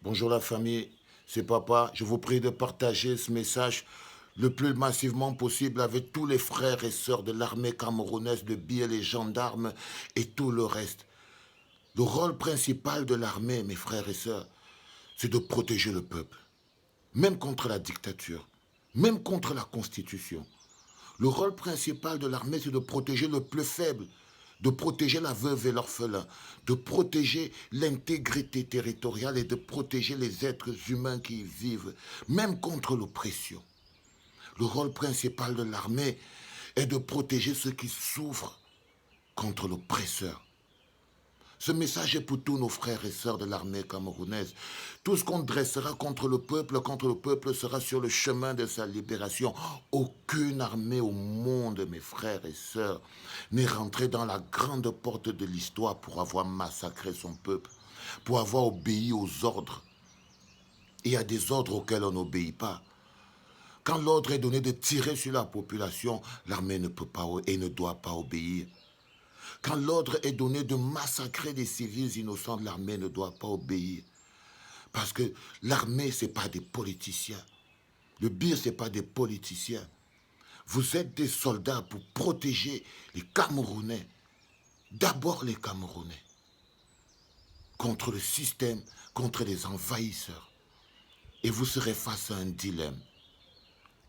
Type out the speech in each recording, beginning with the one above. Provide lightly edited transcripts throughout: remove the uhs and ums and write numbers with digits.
Bonjour la famille, c'est Papa. Je vous prie de partager ce message le plus massivement possible avec tous les frères et sœurs de l'armée camerounaise, de billets, les gendarmes et tout le reste. Le rôle principal de l'armée, mes frères et sœurs, c'est de protéger le peuple, même contre la dictature, même contre la constitution. Le rôle principal de l'armée, c'est de protéger le plus faible, de protéger la veuve et l'orphelin, de protéger l'intégrité territoriale et de protéger les êtres humains qui y vivent, même contre l'oppression. Le rôle principal de l'armée est de protéger ceux qui souffrent contre l'oppresseur. Ce message est pour tous nos frères et sœurs de l'armée camerounaise. Tout ce qu'on dressera contre le peuple sera sur le chemin de sa libération. Aucune armée au monde, mes frères et sœurs, n'est rentrée dans la grande porte de l'histoire pour avoir massacré son peuple, pour avoir obéi aux ordres. Il y a des ordres auxquels on n'obéit pas. Quand l'ordre est donné de tirer sur la population, l'armée ne peut pas et ne doit pas obéir. Quand l'ordre est donné de massacrer des civils innocents, l'armée ne doit pas obéir. Parce que l'armée, ce n'est pas des politiciens. Le BIR, ce n'est pas des politiciens. Vous êtes des soldats pour protéger les Camerounais. D'abord les Camerounais. Contre le système, contre les envahisseurs. Et vous serez face à un dilemme.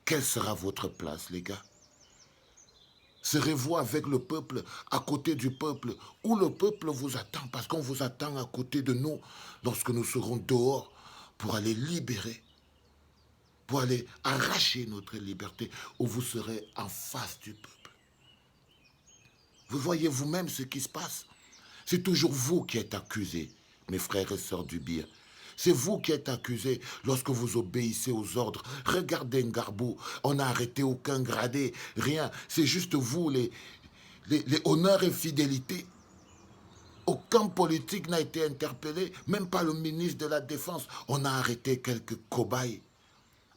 Quelle sera votre place, les gars? Serez-vous avec le peuple, à côté du peuple, où le peuple vous attend, parce qu'on vous attend à côté de nous lorsque nous serons dehors pour aller libérer, pour aller arracher notre liberté, où vous serez en face du peuple. Vous voyez vous-même ce qui se passe. C'est toujours vous qui êtes accusés, mes frères et sœurs du BIR. C'est vous qui êtes accusés lorsque vous obéissez aux ordres. Regardez Ngarbou, on n'a arrêté aucun gradé, rien. C'est juste vous, les honneurs et fidélités. Aucun politique n'a été interpellé, même pas le ministre de la Défense. On a arrêté quelques cobayes.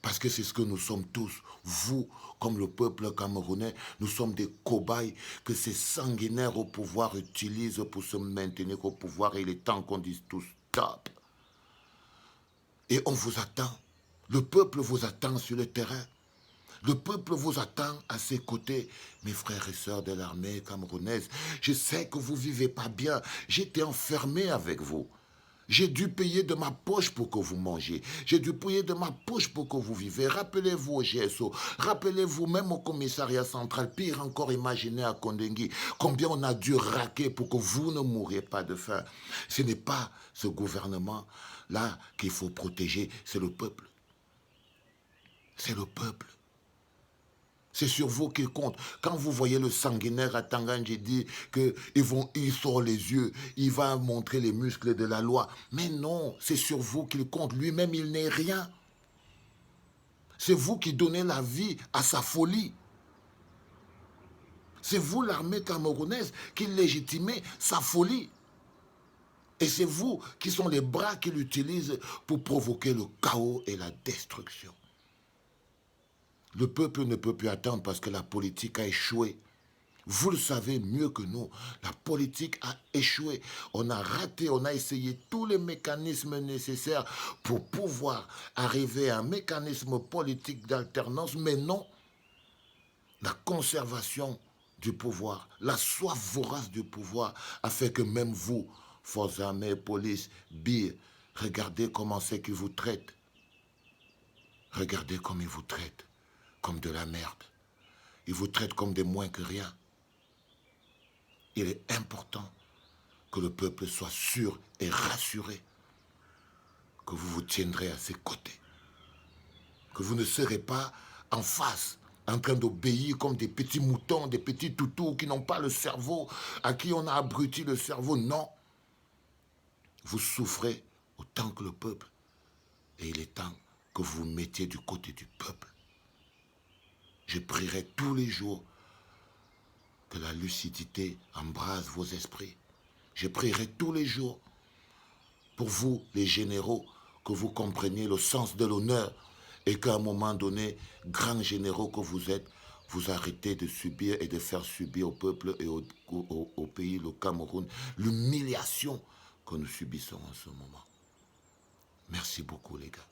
Parce que c'est ce que nous sommes tous. Vous, comme le peuple camerounais, nous sommes des cobayes que ces sanguinaires au pouvoir utilisent pour se maintenir au pouvoir. Et il est temps qu'on dise tous stop. Et on vous attend. Le peuple vous attend sur le terrain. Le peuple vous attend à ses côtés, mes frères et sœurs de l'armée camerounaise. Je sais que vous ne vivez pas bien. J'étais enfermé avec vous. J'ai dû payer de ma poche pour que vous mangiez. J'ai dû payer de ma poche pour que vous vivez. Rappelez-vous au GSO. Rappelez-vous même au commissariat central. Pire encore, imaginez à Kondengui combien on a dû raquer pour que vous ne mouriez pas de faim. Ce n'est pas ce gouvernement-là qu'il faut protéger, c'est le peuple. C'est le peuple. C'est sur vous qu'il compte. Quand vous voyez le sanguinaire à Tanganji dire qu'il sort les yeux, il va montrer les muscles de la loi. Mais non, c'est sur vous qu'il compte. Lui-même, il n'est rien. C'est vous qui donnez la vie à sa folie. C'est vous, l'armée camerounaise, qui légitimez sa folie. Et c'est vous qui sont les bras qu'il utilise pour provoquer le chaos et la destruction. Le peuple ne peut plus attendre parce que la politique a échoué. Vous le savez mieux que nous, la politique a échoué. On a raté, on a essayé tous les mécanismes nécessaires pour pouvoir arriver à un mécanisme politique d'alternance, mais non, la conservation du pouvoir, la soif vorace du pouvoir a fait que même vous, forces armées, police, BIR, regardez comment c'est qu'ils vous traitent. Regardez comme ils vous traitent, comme de la merde. Ils vous traitent comme des moins que rien. Il est important que le peuple soit sûr et rassuré que vous vous tiendrez à ses côtés. Que vous ne serez pas en face, en train d'obéir comme des petits moutons, des petits toutous qui n'ont pas le cerveau, à qui on a abruti le cerveau. Non. Vous souffrez autant que le peuple. Et il est temps que vous vous mettiez du côté du peuple. Je prierai tous les jours que la lucidité embrase vos esprits. Je prierai tous les jours pour vous, les généraux, que vous compreniez le sens de l'honneur et qu'à un moment donné, grands généraux que vous êtes, vous arrêtez de subir et de faire subir au peuple et au pays, le Cameroun, l'humiliation que nous subissons en ce moment. Merci beaucoup, les gars.